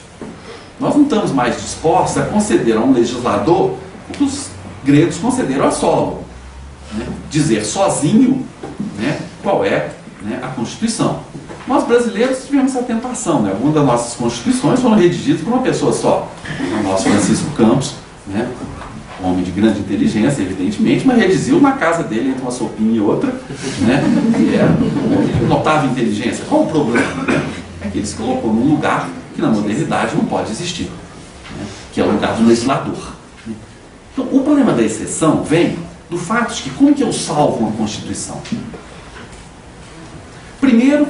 Nós não estamos mais dispostos a conceder a um legislador o que os gregos concederam a Solomon, né? Dizer sozinho, né, qual é, né, a Constituição. Nós brasileiros tivemos essa tentação, né? Algumas das nossas constituições foram redigidas por uma pessoa só. O nosso Francisco Campos, né, homem de grande inteligência, evidentemente, mas redigiu na casa dele entre uma sopinha e outra, né, que era de notável inteligência. Qual o problema? É que ele se colocou num lugar que na modernidade não pode existir, né, que é o lugar do legislador. Então, o problema da exceção vem do fato de que como que eu salvo uma Constituição? Primeiro,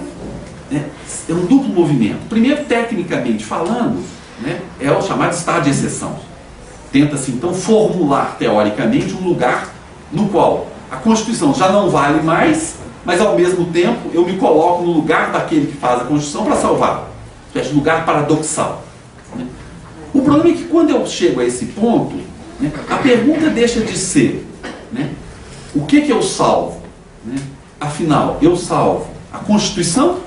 né, é um duplo movimento. Primeiro, tecnicamente falando, né, é o chamado estado de exceção. Tenta-se, então, formular, teoricamente, um lugar no qual a Constituição já não vale mais, mas, ao mesmo tempo, eu me coloco no lugar daquele que faz a Constituição para salvá-la. Uma espécie de lugar paradoxal, né? O problema é que, quando eu chego a esse ponto, né, a pergunta deixa de ser, né, o que eu salvo? Né? Afinal, eu salvo a Constituição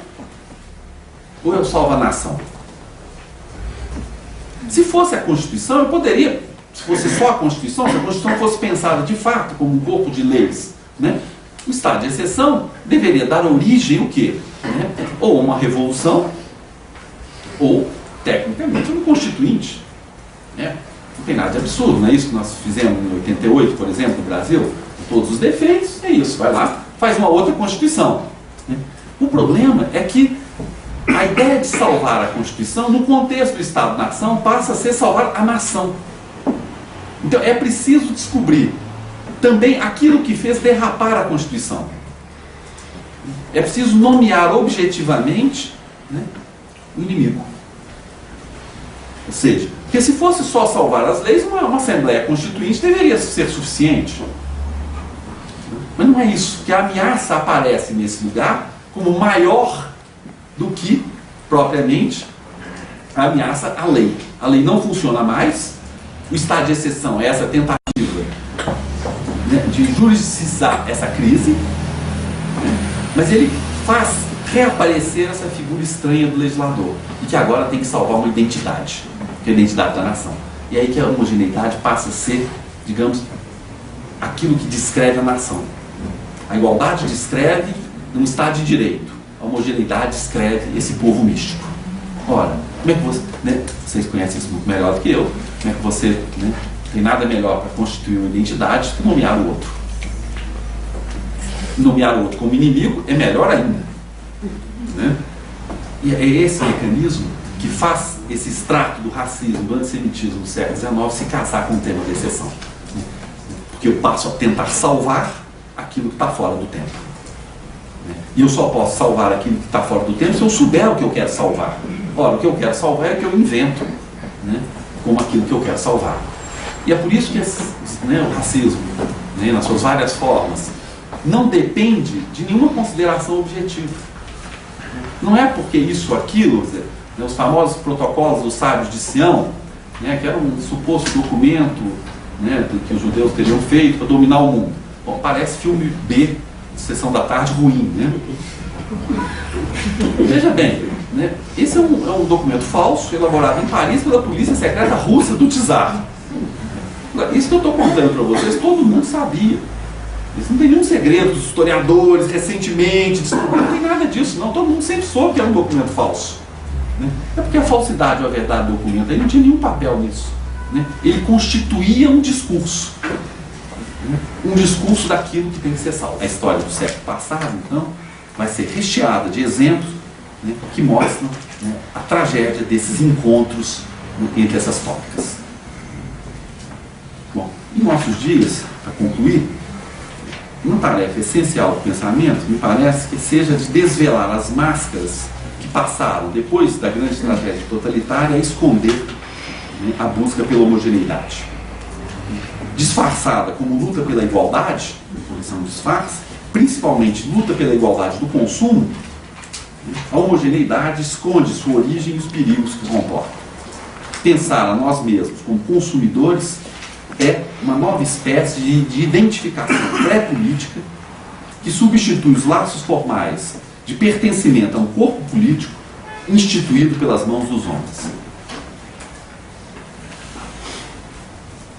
ou eu salvo a nação? Se fosse a Constituição, eu poderia, se fosse só a Constituição, se a Constituição fosse pensada de fato como um corpo de leis, né, o estado de exceção deveria dar origem ao quê? Né? Ou uma revolução, ou, tecnicamente, um constituinte. Né? Não tem nada de absurdo, não é isso que nós fizemos em 88, por exemplo, no Brasil? Com todos os defeitos, é isso, vai lá, faz uma outra Constituição. Né? O problema é que a ideia de salvar a Constituição, no contexto do Estado-nação, passa a ser salvar a nação. Então, é preciso descobrir também aquilo que fez derrapar a Constituição. É preciso nomear objetivamente, né, o inimigo. Ou seja, porque se fosse só salvar as leis, uma Assembleia Constituinte deveria ser suficiente. Mas não é isso, porque a ameaça aparece nesse lugar como maior do que, propriamente, a ameaça à lei. A lei não funciona mais, o estado de exceção é essa tentativa, né, de juridicizar essa crise, né, mas ele faz reaparecer essa figura estranha do legislador, e que agora tem que salvar uma identidade, que é a identidade da nação. E aí que a homogeneidade passa a ser, digamos, aquilo que descreve a nação. A igualdade descreve um estado de direito. A homogeneidade descreve esse povo místico. Ora, como é que você, né, vocês conhecem isso muito melhor do que eu, como é que você, né, tem nada melhor para constituir uma identidade que nomear o outro. Nomear o outro como inimigo é melhor ainda. Né? E é esse mecanismo que faz esse extrato do racismo, do antissemitismo do século XIX se casar com o tema da exceção. Né? Porque eu passo a tentar salvar aquilo que está fora do tempo. E eu só posso salvar aquilo que está fora do tempo se eu souber o que eu quero salvar. Ora, o que eu quero salvar é o que eu invento, né, como aquilo que eu quero salvar. E é por isso que né, o racismo, né, nas suas várias formas, não depende de nenhuma consideração objetiva. Não é porque isso ou aquilo, né, os famosos protocolos dos sábios de Sião, né, que era um suposto documento, né, que os judeus teriam feito para dominar o mundo. Bom, parece filme B, Sessão da Tarde, ruim, né? Veja bem, né? Esse é um documento falso, elaborado em Paris pela polícia secreta russa do Czar. Isso que eu estou contando para vocês, todo mundo sabia. Isso não tem nenhum segredo dos historiadores, recentemente, não tem nada disso, não. Todo mundo sempre soube que era um documento falso. Né? É porque a falsidade ou a verdade do documento, ele não tinha nenhum papel nisso. Né? Ele constituía um discurso. Um discurso daquilo que tem que ser salvo. A história do século passado, então, vai ser recheada de exemplos, né, que mostram, né, a tragédia desses encontros, né, entre essas tópicas. Bom, em nossos dias, para concluir, uma tarefa essencial do pensamento, me parece que seja de desvelar as máscaras que passaram, depois da grande tragédia totalitária, a esconder, né, a busca pela homogeneidade. Disfarçada como luta pela igualdade, isso é um disfarce, principalmente luta pela igualdade do consumo, a homogeneidade esconde sua origem e os perigos que comporta. Pensar a nós mesmos como consumidores é uma nova espécie de identificação pré-política que substitui os laços formais de de pertencimento a um corpo político instituído pelas mãos dos homens.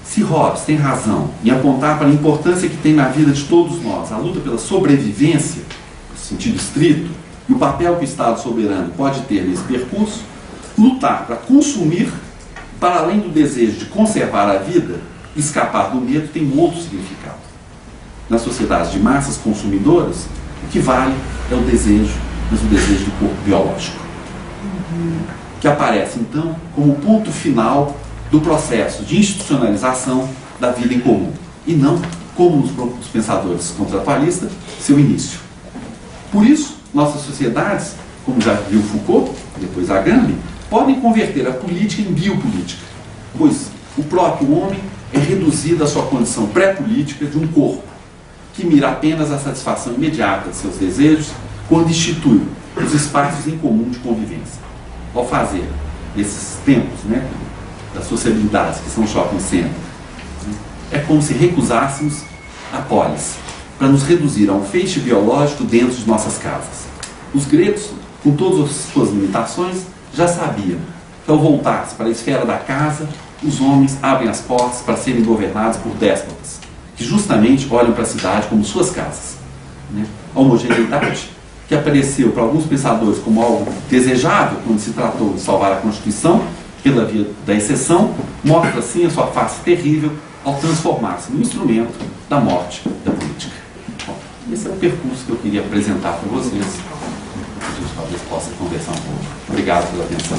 Se Hobbes tem razão em apontar para a importância que tem na vida de todos nós a luta pela sobrevivência, no sentido estrito, e o papel que o Estado soberano pode ter nesse percurso, lutar para consumir, para além do desejo de conservar a vida, escapar do medo, tem um outro significado. Nas sociedades de massas consumidoras, o que vale é o desejo, mas o desejo do corpo biológico, que aparece então como o ponto final do processo de institucionalização da vida em comum, e não, como nos pensadores contratualistas, seu início. Por isso, nossas sociedades, como já viu Foucault, depois Agamben, podem converter a política em biopolítica, pois o próprio homem é reduzido à sua condição pré-política de um corpo, que mira apenas a satisfação imediata de seus desejos quando institui os espaços em comum de convivência. Ao fazer esses tempos, das sociabilidades que são shopping center, é como se recusássemos a polis, para nos reduzir a um feixe biológico dentro de nossas casas. Os gregos, com todas as suas limitações, já sabiam que ao voltar-se para a esfera da casa, os homens abrem as portas para serem governados por déspotas, que justamente olham para a cidade como suas casas. A homogeneidade, que apareceu para alguns pensadores como algo desejável quando se tratou de salvar a Constituição, pela via da exceção, mostra assim a sua face terrível ao transformar-se no instrumento da morte da política. Bom, esse é o percurso que eu queria apresentar para vocês. A gente talvez possa conversar um pouco. Obrigado pela atenção.